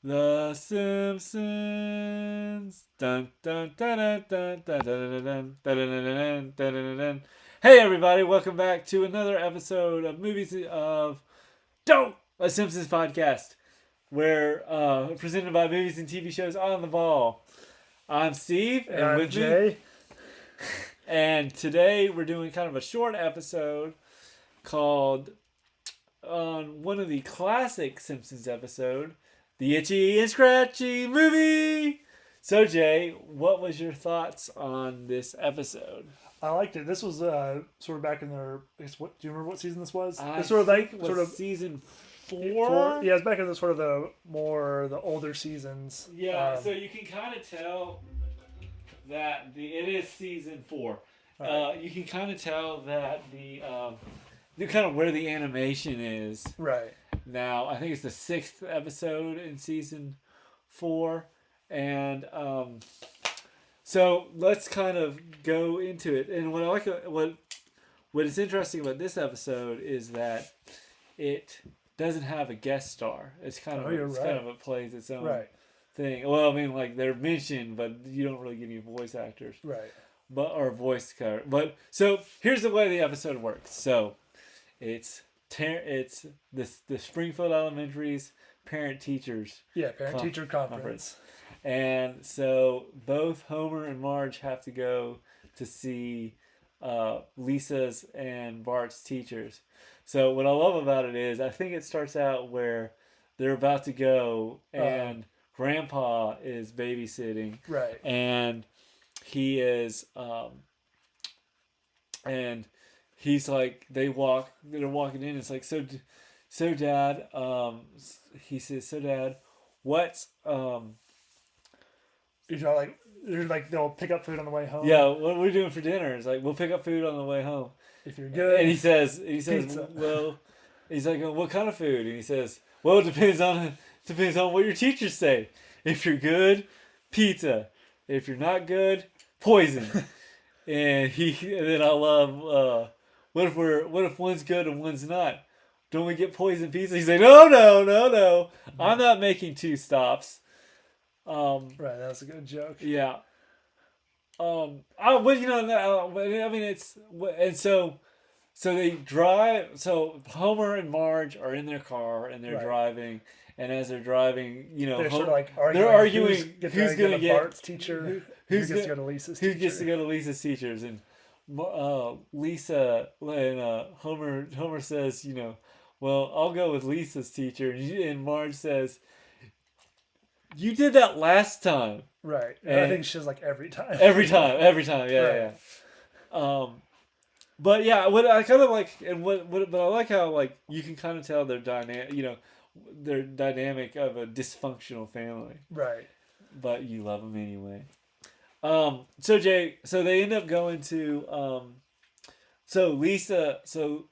The Simpsons. Dun dun dun dun dun dun dun dun dun dun dun dun. Hey everybody, welcome back to another episode of Movies of Don't a Simpsons podcast. We're presented by Movies and TV Shows on the Ball. I'm Steve, and I'm with Jay. me, and today we're doing kind of a short episode called on one of the classic Simpsons episode, the Itchy and Scratchy movie. So Jay, what was your thoughts on this episode? I liked it. This was sort of back in their. What do you remember? What season this was? I It's sort of think like it was sort of season four. Yeah, it's back in the sort of the older seasons. Yeah, so you can kind of tell that it is season four. Right. You can kind of tell that the kind of where the animation is Right. now. I think it's the 6th episode in season 4, and so let's kind of go into it. And what I like, what is interesting about this episode is that it doesn't have a guest star. It's kind of it plays its own Right. thing. Well, I mean, like they're mentioned, but you don't really get any voice actors, Right. or voice cover. But so here's the way the episode works. So it's the Springfield Elementary's parent teachers Yeah, parent teacher conference. and so both Homer and Marge have to go to see Lisa's and Bart's teachers. So what I love about it is I think it starts out where they're about to go and Grandpa is babysitting. Right. And he is and he's like they're walking in. It's like so Dad. He says, so Dad, what's You know, like they'll pick up food on the way home. yeah, what are we doing for dinner? It's like we'll pick up food on the way home. If you're good. And he says, Pizza. well, he's like, what kind of food? And he says, well, it depends on what your teachers say. If you're good, pizza. If you're not good, poison. and then I love, what if one's good and one's not? Don't we get poison pizza? He's like, no. I'm not making 2 stops. Right. That's a good joke. Yeah. I mean, it's and so they drive. So Homer and Marge are in their car and they're Right. driving. And as they're driving, They're sort of like arguing. they're arguing who's going to get Bart's teacher. who Who gets to go to Lisa's who teacher. gets to go to Lisa's teachers. And Lisa and Homer says, well, I'll go with Lisa's teacher. And Marge says, you did that last time. Right. And I think she's like every time. Every time, yeah, Right. yeah. But yeah, what I kind of like, and but I like how like you can kind of tell their their dynamic of a dysfunctional family. Right. But you love them anyway. So Jay, so they end up going to, so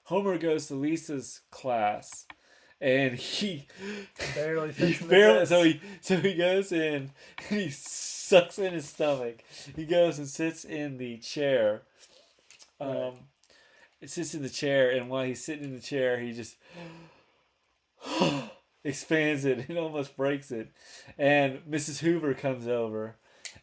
Homer goes to Lisa's class. And he barely so he goes in and he sucks in his stomach. He goes and sits in the chair. It sits in the chair, and while he's sitting in the chair, he just expands it and almost breaks it. And Mrs. Hoover comes over,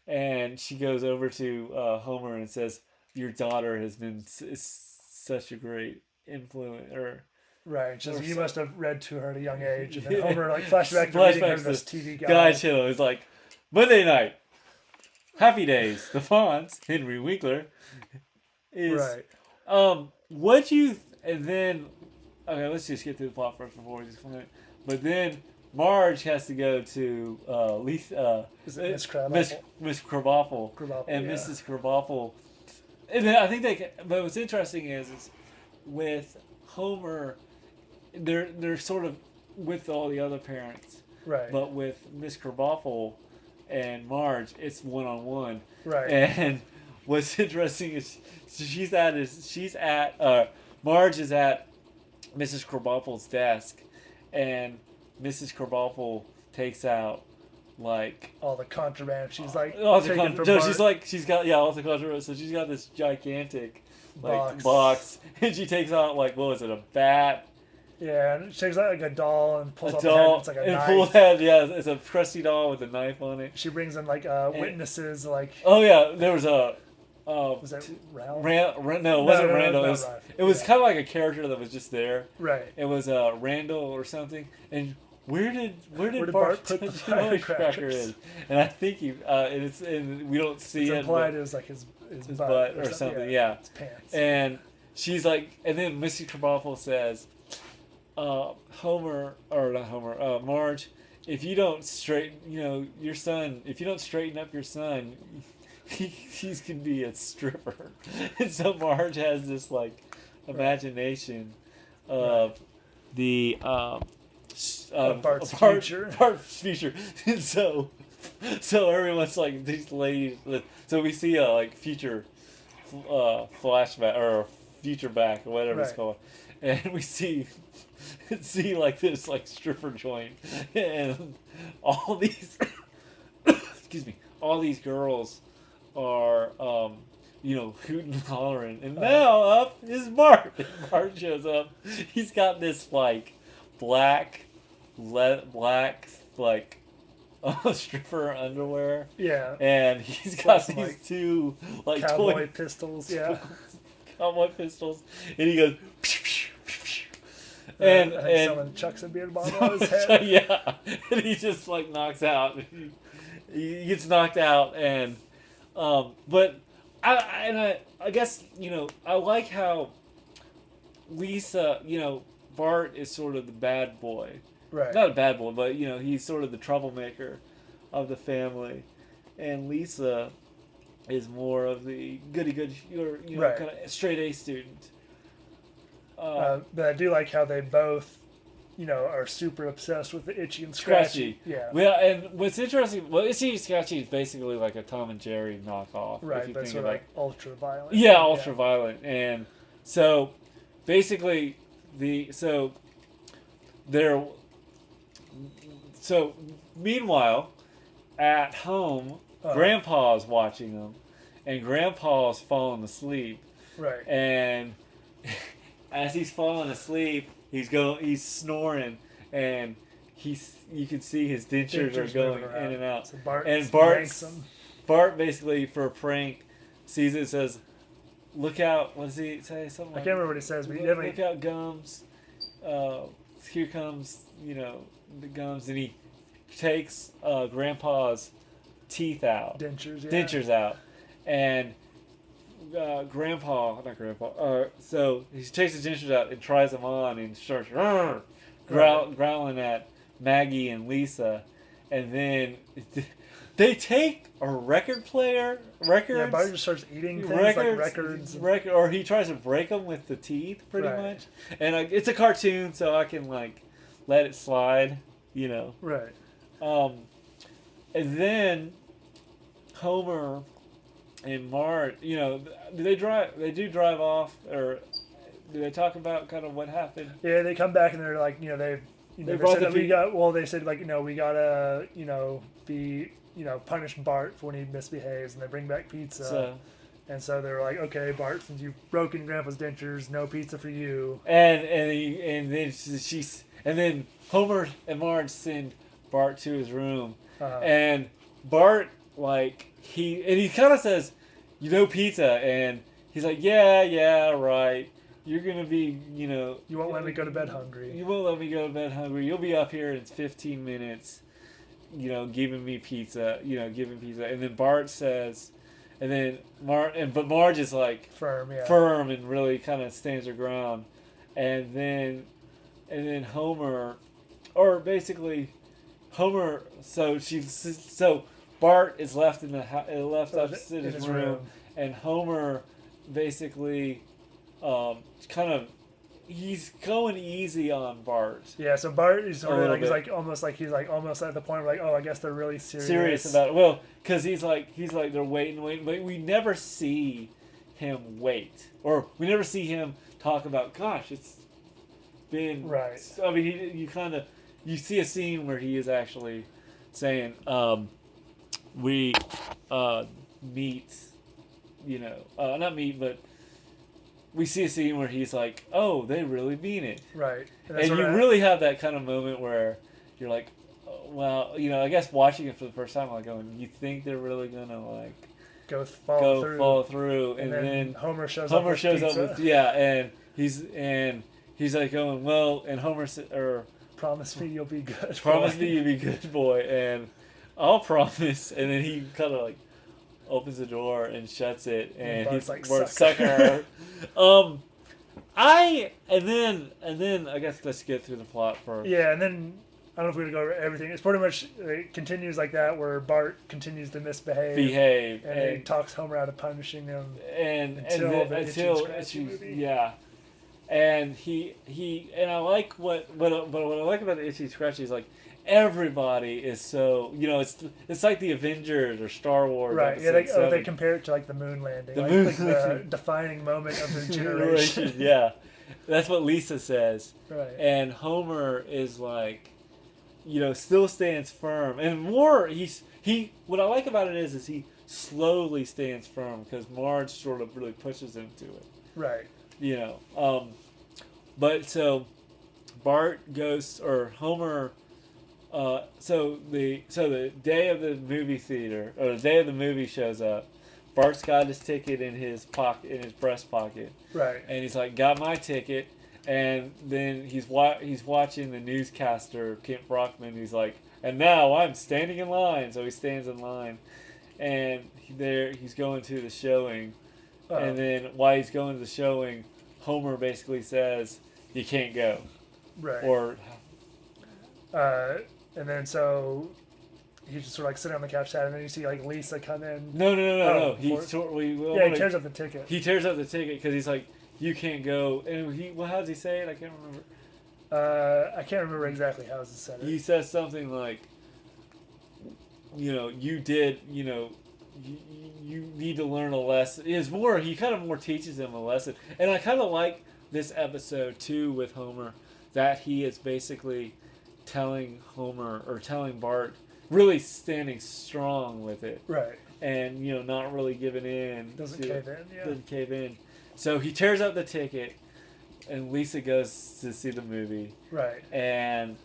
and she goes over to Homer and says, "Your daughter has been such a great influence." Right, just you must have read to her at a young age, and then Homer flashback to reading her this TV guide channel. It's like Monday night, Happy Days, the Fonz, Henry Winkler. Is what you and then okay, let's just get through the plot first before we just comment. But then Marge has to go to Lisa, Miss Krabappel, and Mrs. Krabappel, and then I think but what's interesting is with Homer. They're sort of with all the other parents, right? But with Miss Krabappel and Marge, it's 1-on-1, right? And what's interesting is Marge is at Mrs. Krabappel's desk, and Mrs. Krabappel takes out like all the contraband. She's like all the she's got all the contraband. So she's got this gigantic box, and she takes out like what was it, a bat Yeah, and she takes out like a doll and pulls A out doll, the head. It's like a and knife. full head, yeah, it's a crusty doll with a knife on it. She brings in like witnesses, like. Oh yeah, there was a. Was that Ralph? No, it wasn't Randall. It was yeah. kind of like a character that was just there. Right. It was Randall or something. And where did Bart put the firecracker in? And I think and we don't see it. Implied it was like his butt or something. Yeah. His pants. And she's like, and then Mr. Krabappel says, Marge, if you don't straighten, your son, if you don't straighten up your son, he's gonna be a stripper. And so Marge has this like imagination of the Bart's future. Bart's future. And so everyone's like these ladies. So we see a like future flashback or future back or whatever it's called, and we see like this like stripper joint, and all these excuse me, all these girls are hooting and hollering, and now up is Bart. Bart shows up. He's got this like black like stripper underwear. Yeah. And he's got these two like cowboy pistols. Yeah. Cowboy pistols, and he goes. And someone chucks a beer bottle on his head. Yeah, and he just like knocks out. He gets knocked out, and but I guess I like how Lisa, Bart is sort of the bad boy, right? Not a bad boy, but he's sort of the troublemaker of the family, and Lisa is more of the goody good, right. kind of straight A student. But I do like how they both, are super obsessed with the Itchy and Scratchy. Yeah. Well, and what's interesting, Itchy and Scratchy is basically like a Tom and Jerry knockoff. Right, but sort of like ultra violent. Yeah, ultra violent. And so basically meanwhile, at home, Grandpa's watching them, and Grandpa's falling asleep. Right. And as he's falling asleep, he's snoring, and you can see his dentures are going in and out. So Bart basically, for a prank, sees it and says, "Look out!" What does he say? Something I can't remember what he says, but look out, gums! Here comes the gums, and he takes Grandpa's teeth out, dentures out, and not Grandpa. So he takes his dentures out and tries them on and starts growling at Maggie and Lisa, and then they take a record player. Yeah, Bart just starts eating things like records. Or he tries to break them with the teeth, pretty much. And it's a cartoon, so I can like let it slide, Right. And then Homer and Marge, do they drive off, or do they talk about kind of what happened? Yeah, they come back and they're like, they said that they said like, we gotta, be, punish Bart for when he misbehaves, and they bring back pizza. And so they're like, okay, Bart, since you've broken Grandpa's dentures, no pizza for you. And then Homer and Marge send Bart to his room, and Bart he kind of says, pizza, and he's like, yeah, right. You're gonna be, you won't let me go to bed hungry. You won't let me go to bed hungry. You'll be up here in 15 minutes, giving me pizza. Giving pizza, and then Bart says. And then but Marge is like firm and really kind of stands her ground, and then Homer, or basically Homer. So Bart is left in his room, and Homer basically he's going easy on Bart. Yeah, so Bart is almost at the point where I guess they're really serious about it. Well, because he's like they're waiting, but we never see him wait, or we never see him talk about. Gosh, it's been right. I mean, you see a scene where he is actually saying, we meet, not meet, but we see a scene where he's like, "Oh, they really mean it." Right. And you really have that kind of moment where you're like, oh, well, I guess watching it for the first time, like going, you think they're really gonna like fall through, and then Homer shows up with and he's like going, well, and Homer promise me you'll be good. Promise me you'll be good, boy, and I'll promise, and then he kind of like opens the door and shuts it, and he's like, sucker. And then I guess let's get through the plot first. Yeah, and then I don't know if we're gonna go over everything. It's pretty much it continues like that, where Bart continues to misbehave, and he talks Homer out of punishing him, until yeah. And he I like what I like about the Itchy Scratchy is like everybody is so it's like the Avengers or Star Wars. Right. Yeah. They compare it to like the moon landing, the defining moment of the generation. Yeah, that's what Lisa says. Right. And Homer is like, still stands firm, and more he. What I like about it is he slowly stands firm because Marge sort of really pushes him to it. Right. But so Bart goes, or Homer. So the day of the movie theater, or the day of the movie shows up. Bart's got his ticket in his breast pocket. Right. And he's like, got my ticket. And then he's watching the newscaster, Kent Brockman. He's like, and now I'm standing in line. So he stands in line, and he's going to the showing. Uh-oh. And then while he's going to the showing, Homer basically says, "You can't go." Right. Or. And then so he's just sort of like sitting on the couch chatting, and then you see like Lisa come in. No. He tears up the ticket. He tears up the ticket because he's like, "You can't go." And how does he say it? I can't remember. I can't remember exactly how he said it. He says something like, you did, you need to learn a lesson. He kind of more teaches him a lesson. And I kind of like this episode too with Homer, that he is basically telling Bart, really standing strong with it. Right. And, not really giving in. Doesn't cave in. So he tears up the ticket, and Lisa goes to see the movie. Right. And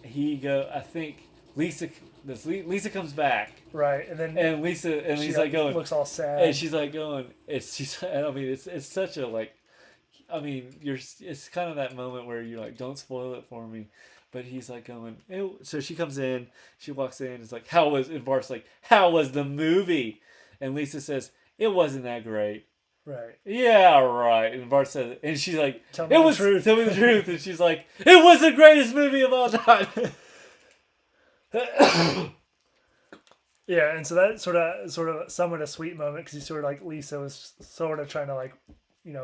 I think Lisa comes back. Right. And he's like going, looks all sad. And she's like going, it's such a it's kind of that moment where you're like, don't spoil it for me. But he's like going, ew. So she comes in, she walks in, it's like, and Bart's like, how was the movie? And Lisa says, it wasn't that great. Right. Yeah, right. And Bart says, and she's like, tell me the truth. And she's like, it was the greatest movie of all time. Yeah, and so that sort of somewhat a sweet moment, because you Lisa was sort of trying to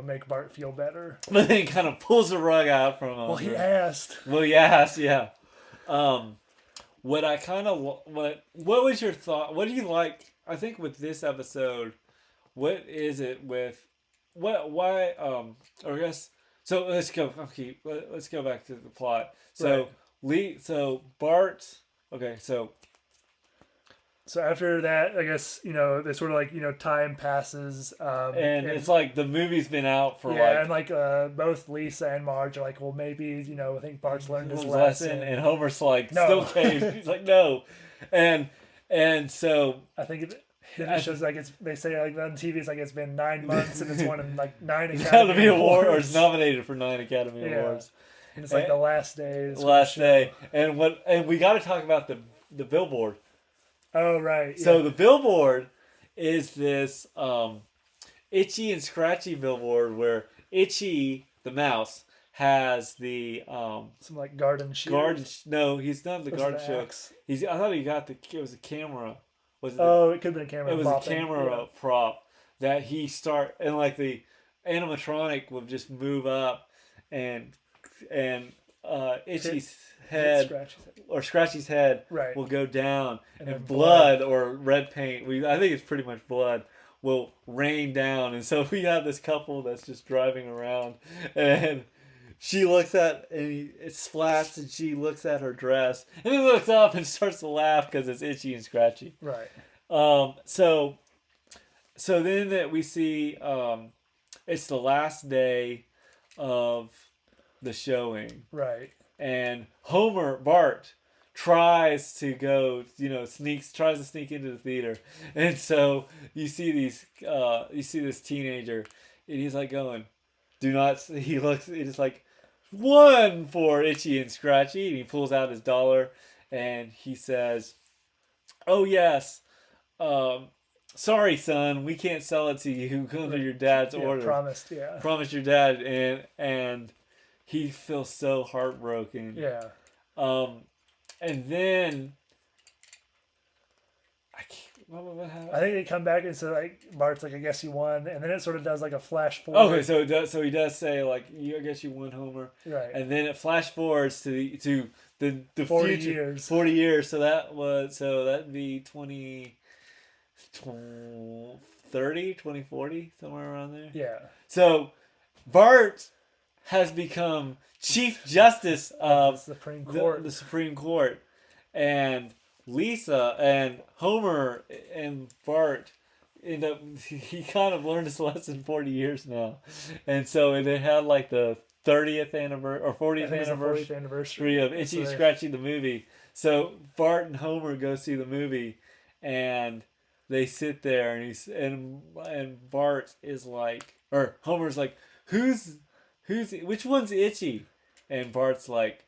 make Bart feel better. But then he kind of pulls the rug out from him. Well, he asked. Yeah. What was your thought? What do you like? I think with this episode, what is it with why or I guess so let's go back to the plot. So right. Bart So after that, I guess, they sort of time passes. And it's like the movie's been out for both Lisa and Marge are like, well, maybe, I think Bart's learned his lesson. And Homer's like, no. Still caved. He's like, no. And so. I think it shows they say on TV, it's it's been 9 months and it's won 9 Academy Awards. Or it's nominated for 9 Academy Awards. And it's the last day. Last day. And we got to talk about the billboard. Oh, right. Yeah. So the billboard is this Itchy and Scratchy billboard where Itchy, the mouse, has the some garden shears. No, he's not the garden shears. I thought it was a camera. It could have been a camera. It was a camera prop that he and the animatronic would just move up and Itchy's head or Scratchy's head will go down, and blood or red paint, I think it's pretty much blood, will rain down. And so we have this couple that's just driving around, and she looks at, and it splats, and she looks at her dress, and he looks up and starts to laugh because it's Itchy and Scratchy. Right. So then that we see, it's the last day of the showing. Right. And Bart tries to go, tries to sneak into the theater. And so you see this teenager, and he's like going, he looks, it's like, 1 for Itchy and Scratchy, and he pulls out his dollar, and he says, "Oh yes, sorry son, we can't sell it to you under your dad's order. Promised your dad," and he feels so heartbroken. Yeah. And then what happened? I think they come back and say like Bart's like, I guess you won, and then it sort of does like a flash forward. Okay, so it does. So he does say like, I guess you won, Homer. Right. And then it flash forwards to the 40 future, years. 40 years. So that'd be 30, 2040, somewhere around there. Yeah. So Bart has become Chief Justice of the Supreme Court. The Supreme Court, and Lisa and Homer and Bart end up. He kind of learned his lesson 40 years now, and so they had like the 30th anniversary or 40th anniversary of Itchy Scratchy the movie. So Bart and Homer go see the movie, and they sit there, and Bart is like, or Homer's like, which one's Itchy? And Bart's like,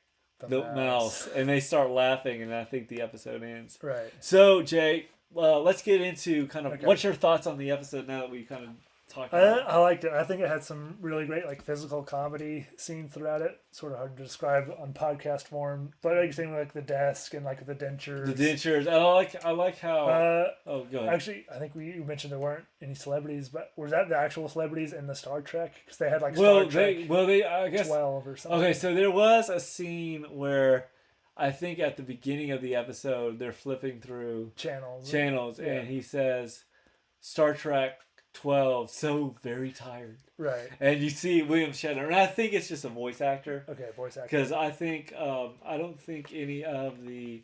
the mouse. And they start laughing, and I think the episode ends. Right. So, Jay, let's get into kind of what's your thoughts on the episode now that we kind of talked about it? I liked it. I think it had some really great like physical comedy scenes throughout it. Sort of hard to describe on podcast form, but like saying like the desk and like the dentures. The dentures. I like how. Go ahead. Actually, I think you mentioned there weren't any celebrities, but was that the actual celebrities in the Star Trek? Because they had like Star Trek. I guess 12 or something. Okay, so there was a scene where I think at the beginning of the episode they're flipping through channels, and he says Star Trek 12, so very tired. Right. And you see William Shatner, and I think it's just a voice actor. Okay, voice actor. Because I think I don't think any of the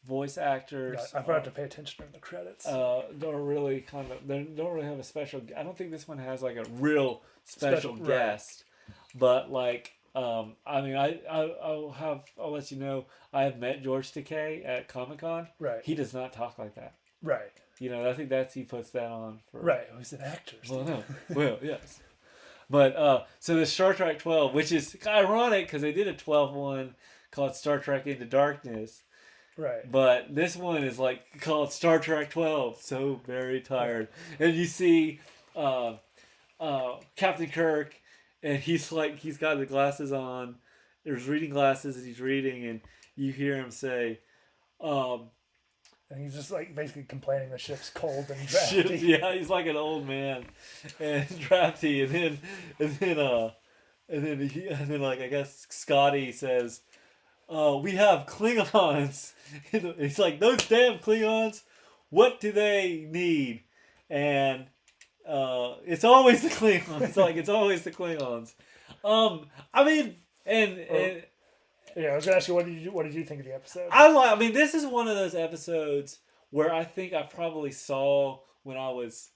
voice actors. I forgot to pay attention in the credits. Don't really have a special. I don't think this one has like a real special guest, but like. I mean, I'll let you know. I have met George Takei at Comic-Con. Right. He does not talk like that. Right. I think he puts that on for. Right. He's an actor. Well, no. Well, yes. But so the Star Trek 12, which is ironic because they did a 12 one called Star Trek Into Darkness. Right. But this one is like called Star Trek 12. So very tired, and you see Captain Kirk. And he's got the glasses on. There's reading glasses, and he's reading, and you hear him say, and he's just like basically complaining the ship's cold and drafty. Yeah, he's like an old man and drafty. And then like I guess Scotty says, "We have Klingons." He's like, "Those damn Klingons. What do they need?" And it's always the Klingons. It's always the Klingons. I mean, yeah, I was gonna ask you what did you think of the episode? I mean, this is one of those episodes where I think I probably saw when I was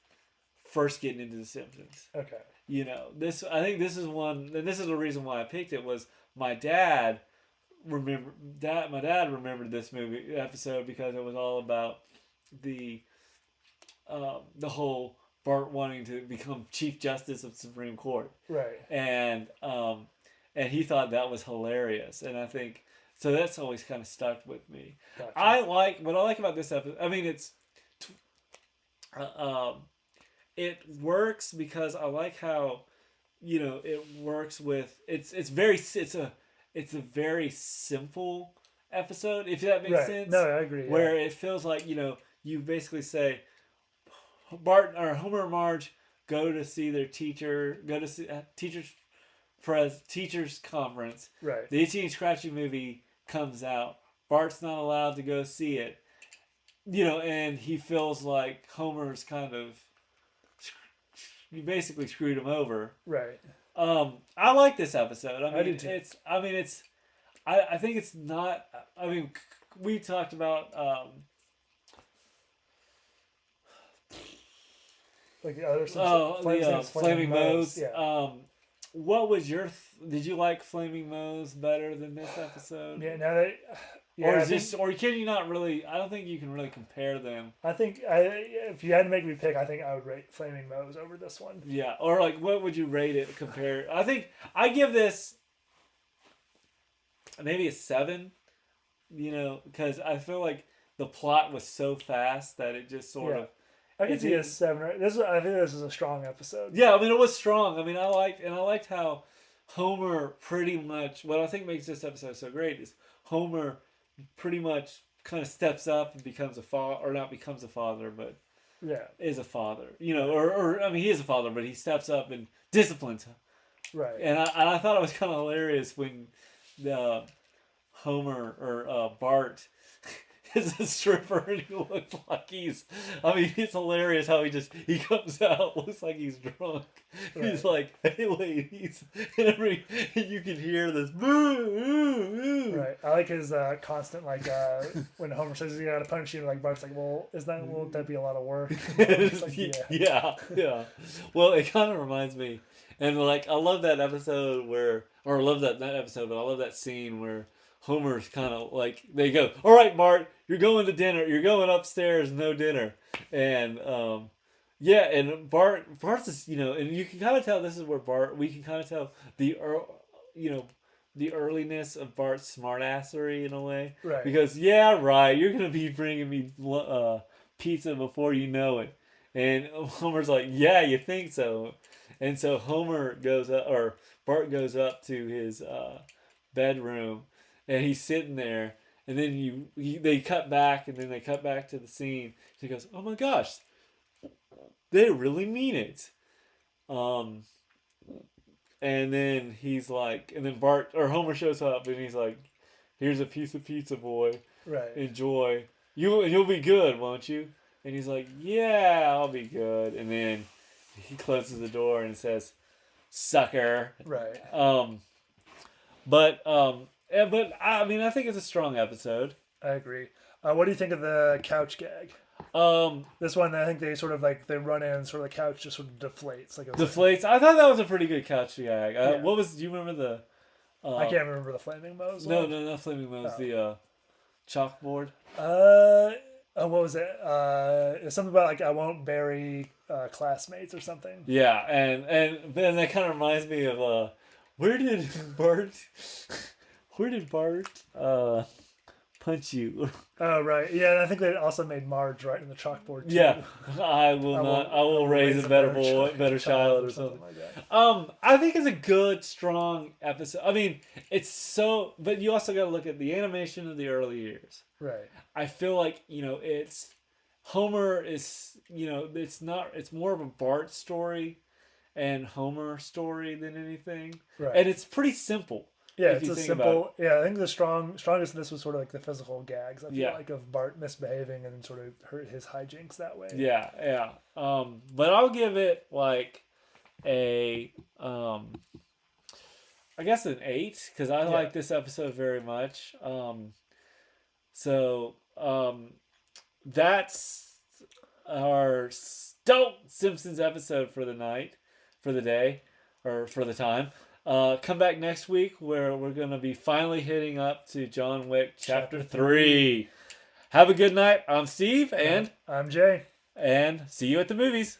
first getting into The Simpsons. Okay. I think this is one, and this is the reason why I picked it was my dad remembered this episode because it was all about the whole Bart wanting to become Chief Justice of the Supreme Court. Right. And he thought that was hilarious. And I think, so that's always kind of stuck with me. Gotcha. What I like about this episode, I mean, it works because I like how, it works with, it's a very simple episode, if that makes sense. No, I agree. Where it feels like, you basically say, Bart or Homer and Marge go to see their teacher. Go to see teachers conference. Right. The Itchy and Scratchy movie comes out. Bart's not allowed to go see it. And he feels like Homer's kind of. You basically screwed him over. Right. I like this episode. I do too. I think it's not. I mean, we talked about. like the other Flaming Moe's. Yeah. What was your? Did you like Flaming Moe's better than this episode? Yeah. Now that. Yeah, or can you not really? I don't think you can really compare them. I think if you had to make me pick, I think I would rate Flaming Moe's over this one. Yeah, or like, what would you rate it compared? I think I give this maybe a 7. You know, because I feel like the plot was so fast that it just sort of. I can see a 7. I think this is a strong episode. Yeah, I mean, it was strong. I mean, I liked how Homer pretty much. What I think makes this episode so great is Homer pretty much kind of steps up and becomes a father, or not becomes a father, but is a father. You know, or I mean, he is a father, but he steps up and disciplines him. Right. And I thought it was kind of hilarious when the Homer or Bart is a stripper and he looks like he's. I mean, it's hilarious how he comes out looks like he's drunk. Right. He's like, "Hey, ladies," and you can hear this. Right. I like his constant when Homer says he's got to punch you, like Bart's like, "Well, won't that be a lot of work?" Like, yeah. Well, it kind of reminds me, and like I love that episode I love that episode, but I love that scene where Homer's kind of like, they go, "All right, Bart, you're going to dinner. You're going upstairs, no dinner." And and Bart's is, and you can kind of tell this is where we can kind of tell the earliness of Bart's smartassery in a way. Right. Because, yeah, right, you're going to be bringing me pizza before you know it. And Homer's like, "Yeah, you think so." And so Bart goes up to his bedroom. And he's sitting there, and then they cut back, and then they cut back to the scene. He goes, "Oh my gosh, they really mean it." And then he's like, and then Homer shows up, and he's like, "Here's a piece of pizza, boy. Right. Enjoy. You'll be good, won't you?" And he's like, "Yeah, I'll be good." And then he closes the door and says, "Sucker." Right. But I mean, I think it's a strong episode. I agree. What do you think of the couch gag? This one, I think they sort of they run in, and sort of the couch just sort of deflates. Deflates. I thought that was a pretty good couch gag. Do you remember the? I can't remember the Flaming Moe's. No, not Flaming Moe's. The chalkboard. What was it? It's something about I won't bury classmates or something. Yeah, and then that kind of reminds me of where did Bart punch you? Oh, right. Yeah, and I think they also made Marge right in the chalkboard too. Yeah, I will raise a better child or something like that. I think it's a good, strong episode. I mean, but you also got to look at the animation of the early years. Right. I feel like, it's Homer is, it's more of a Bart story and Homer story than anything. Right. And it's pretty simple. Yeah, it's a simple. Yeah, I think the strongest in this was sort of the physical gags. I feel of Bart misbehaving and sort of hurt his hijinks that way. Yeah. But I'll give it a I guess an 8 because I like this episode very much. That's our Simpsons episode for the day, or for the time. Come back next week where we're going to be finally hitting up to John Wick Chapter 3. Have a good night. I'm Steve. And I'm Jay. And see you at the movies.